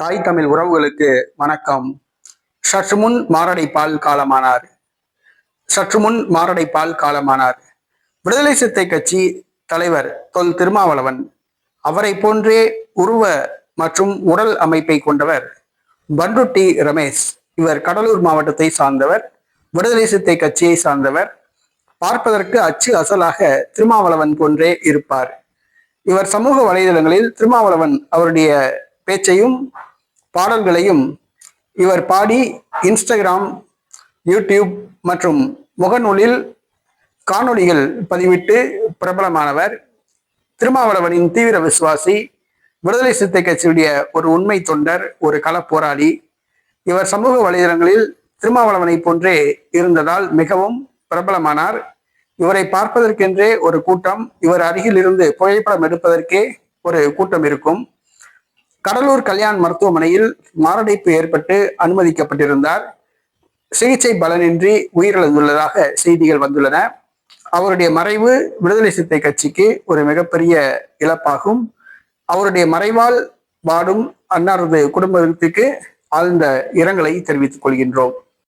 தாய் தமிழ் உறவுகளுக்கு வணக்கம். சற்று முன் மாரடைப்பால் காலமானார். விடுதலை சிறுத்தை கட்சி தலைவர் தொல் திருமாவளவன். அவரை போன்றே உருவ மற்றும் உடல் அமைப்பை கொண்டவர் பண்ருட்டி ரமேஷ். இவர் கடலூர் மாவட்டத்தை சார்ந்தவர், விடுதலை சிறுத்தை கட்சியை சார்ந்தவர். பார்ப்பதற்கு அச்சு அசலாக திருமாவளவன் போன்றே இருப்பார். இவர் சமூக வலைதளங்களில் திருமாவளவன் அவருடைய பேச்சையும் பாடல்களையும் இவர் பாடி இன்ஸ்டாகிராம், யூடியூப் மற்றும் முகநூலில் காணொளிகள் பதிவிட்டு பிரபலமானவர். திருமாவளவனின் தீவிர விசுவாசி, விடுதலை சிறுத்தை கட்சியுடைய ஒரு உண்மை தொண்டர், ஒரு கள போராளி. இவர் சமூக வலைதளங்களில் திருமாவளவனை போன்றே இருந்ததால் மிகவும் பிரபலமானார். இவரை பார்ப்பதற்கென்றே ஒரு கூட்டம், இவர் அருகில் இருந்து புகைப்படம் எடுப்பதற்கே ஒரு கூட்டம் இருக்கும். கடலூர் கல்யாண் மருத்துவமனையில் மாரடைப்பு ஏற்பட்டு அனுமதிக்கப்பட்டிருந்தார். சிகிச்சை பலனின்றி உயிரிழந்துள்ளதாக செய்திகள் வந்துள்ளன. அவருடைய மறைவு விடுதலை சிறுத்தை கட்சிக்கு ஒரு மிகப்பெரிய இழப்பாகும். அவருடைய மறைவால் வாடும் அன்னாரது குடும்பத்திற்கு ஆழ்ந்த இரங்கலை தெரிவித்துக் கொள்கின்றோம்.